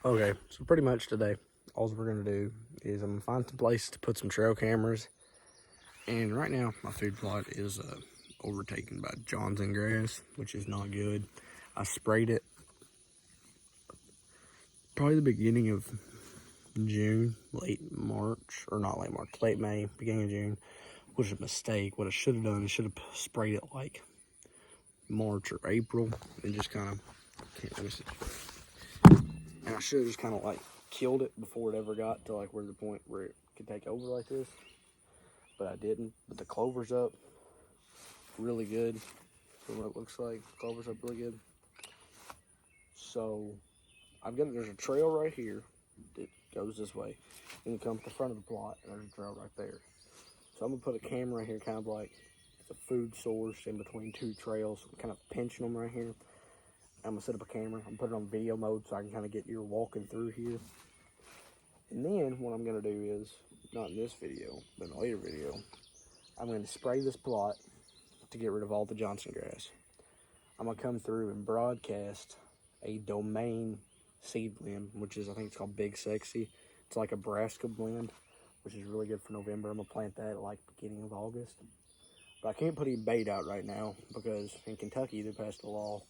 Okay, so pretty much today, all we're gonna do is I'm gonna find some place to put some trail cameras. And right now, my food plot is overtaken by Johnson grass, which is not good. I sprayed it probably the beginning of June, late March, or not late March, late May, beginning of June, which is a mistake. What I should have done is should have sprayed it like March or April and just kind of, let me see. And I should have just kind of like killed it before it ever got to like where the point where it could take over like this. But I didn't. But the clover's up really good from what it looks like. The clover's up really good. So there's a trail right here that goes this way. And you come to the front of the plot and there's a trail right there. So I'm gonna put a camera right here, kind of like it's a food source in between two trails. I'm kind of pinching them right here. I'm gonna set up a camera. I'm gonna put it on video mode so I can kind of get you walking through here. And then what I'm gonna do is, not in this video, but in a later video, I'm gonna spray this plot to get rid of all the Johnson grass. I'm gonna come through and broadcast a domain seed blend, which is, I think it's called Big Sexy. It's like a brassica blend, which is really good for November. I'm gonna plant that at like beginning of August. But I can't put any bait out right now because in Kentucky they passed a law.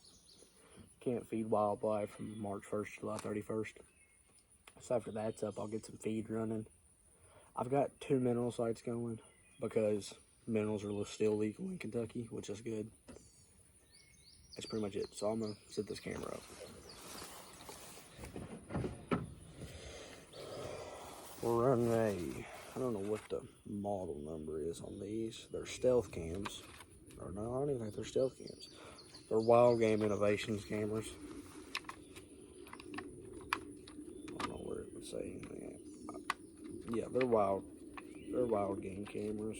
Can't feed wildlife from March 1st to July 31st. So after that's up, I'll get some feed running. I've got 2 mineral sites going because minerals are still legal in Kentucky, which is good. That's pretty much it. So I'm gonna set this camera up. We're running I don't know what the model number is on these. They're stealth cams. Or no, I don't even think they're stealth cams. They're Wild Game Innovations cameras. I don't know where it would say anything. Yeah, they're wild game cameras.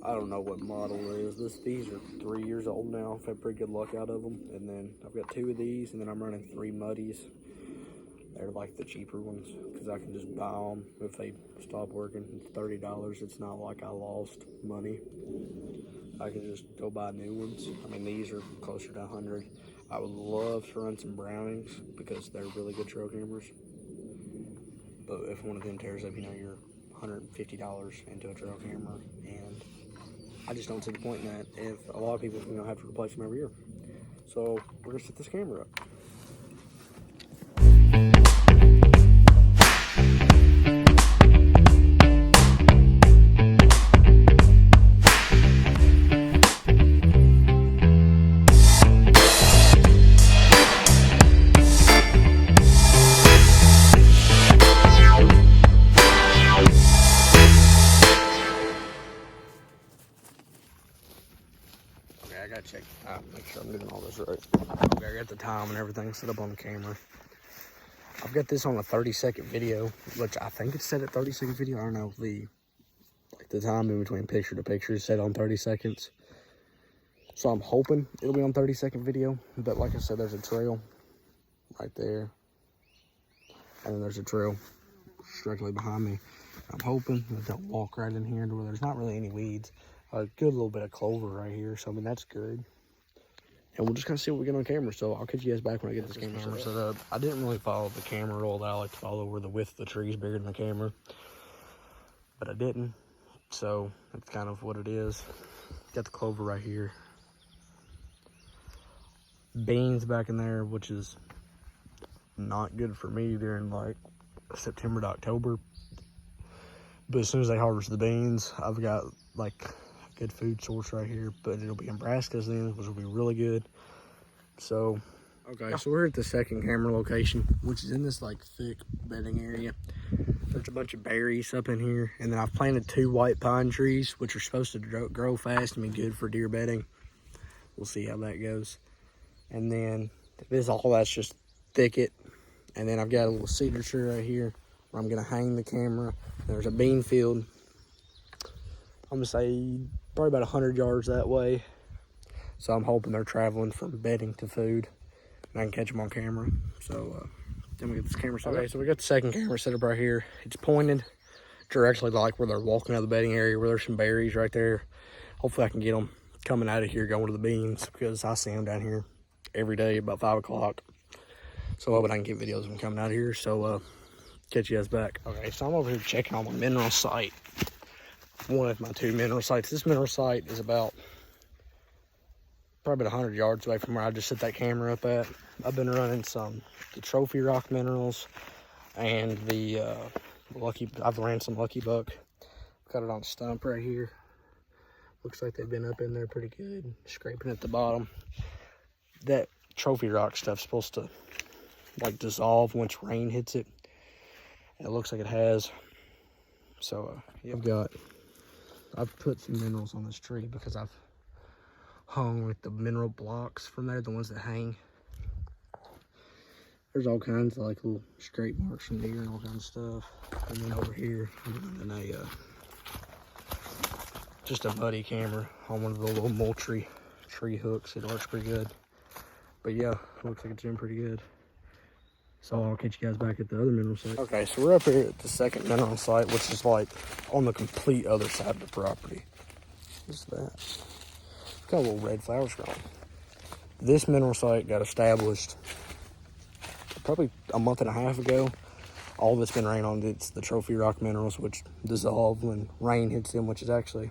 I don't know what model it is. These are 3 years old now. I've had pretty good luck out of them. And then I've got 2 of these, and then I'm running 3 Muddies. They're like the cheaper ones because I can just buy them if they stop working. It's $30. It's not like I lost money. I can just go buy new ones. I mean, these are closer to 100. I would love to run some Brownings because they're really good trail cameras. But if one of them tears up, you're $150 into a trail camera, and I just don't see the point in that if a lot of people have to replace them every year. So we're gonna set this camera up. I gotta check out, make sure I'm doing all this right. Okay, I got the time and everything set up on the camera. I've got this on a 30-second video, which I think it's set at 30-second video. I don't know, the time in between picture to picture is set on 30 seconds. So I'm hoping it'll be on 30-second video. But like I said, there's a trail right there. And then there's a trail directly behind me. I'm hoping that they'll walk right in here to where there's not really any weeds. A good little bit of clover right here, so I mean that's good. And we'll just kind of see what we get on camera. So I'll catch you guys back when I get this camera set up. I didn't really follow the camera rule that I like to follow, where the width of the tree is bigger than the camera, but I didn't. So that's kind of what it is. Got the clover right here. Beans back in there, which is not good for me during like September to October. But as soon as they harvest the beans, I've got like good food source right here, but it'll be in brassicas then, which will be really good. So okay, so we're at the second camera location, which is in this like thick bedding area. There's a bunch of berries up in here, and then I've planted 2 white pine trees, which are supposed to grow fast and be good for deer bedding. We'll see how that goes. And then that's just thicket. And then I've got a little cedar tree right here where I'm gonna hang the camera. There's a bean field, I'm gonna say probably about 100 yards that way. So I'm hoping they're traveling from bedding to food and I can catch them on camera. So then we get this camera set up. Okay, so we got the second camera set up right here. It's pointed directly like where they're walking out of the bedding area, where there's some berries right there. Hopefully I can get them coming out of here going to the beans, because I see them down here every day about 5 o'clock. So I hope I can get videos from coming out of here. So catch you guys back. Okay, so I'm over here checking on my mineral site. One of my 2 mineral sites. This mineral site is about probably about 100 yards away from where I just set that camera up at. I've been running the trophy rock minerals and the I've ran some Lucky Buck. Got it on a stump right here. Looks like they've been up in there pretty good, scraping at the bottom. That trophy rock stuff's supposed to like dissolve once rain hits it. And it looks like it has. So yeah, I've put some minerals on this tree because I've hung with the mineral blocks from there, the ones that hang. There's all kinds of like little scrape marks from there and all kinds of stuff. And then over here, I'm running just a muddy camera on one of the little Moultrie tree hooks. It works pretty good. But yeah, looks like it's doing pretty good. So I'll catch you guys back at the other mineral site. Okay, so we're up here at the second mineral site, which is like on the complete other side of the property. What's that? Got a little red flowers growing. This mineral site got established probably a month and a half ago. All that's been rain on it's the trophy rock minerals, which dissolve when rain hits them, which is actually,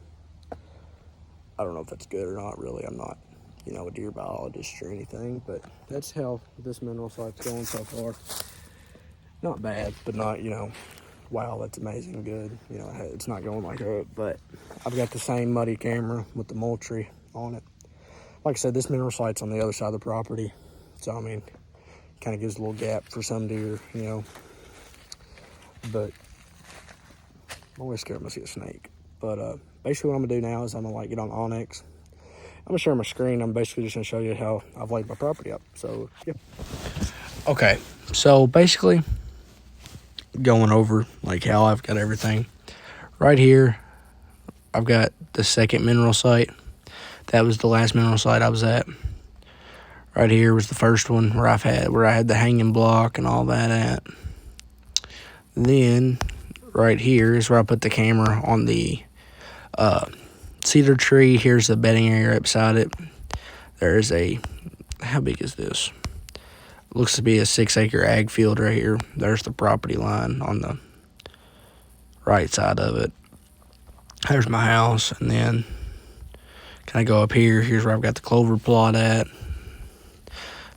I don't know if that's good or not, really. I'm not, a deer biologist or anything, but that's how this mineral site's going so far. Not bad, but not, wow, that's amazing good. It's not going like that, but I've got the same muddy camera with the Moultrie on it. Like I said, this mineral site's on the other side of the property, so I mean, kind of gives a little gap for some deer, but I'm always scared I'm gonna see a snake. But basically what I'm gonna do now is I'm gonna get on Onyx. I'm gonna share my screen. I'm basically just gonna show you how I've laid my property up. So yeah. Okay, so basically going over like how I've got everything. Right here, I've got the second mineral site. That was the last mineral site I was at. Right here was the first one where I had the hanging block and all that at. Then right here is where I put the camera on the cedar tree. Here's the bedding area right beside it. There's how big is this? Looks to be a 6-acre ag field right here. There's the property line on the right side of it. There's my house, and then can I go up here? Here's where I've got the clover plot at.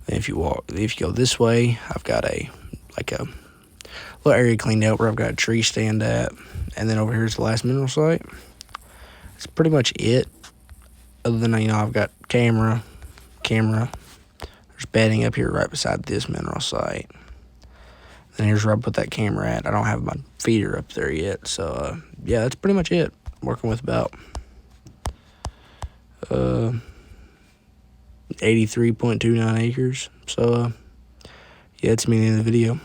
Then if you go this way, I've got a little area cleaned out where I've got a tree stand at, and then over here's the last mineral site. That's pretty much it. Other than I've got camera. There's bedding up here right beside this mineral site. Then here's where I put that camera at. I don't have my feeder up there yet, so yeah, that's pretty much it. Working with about 83.29 acres. So yeah, it's me in the video.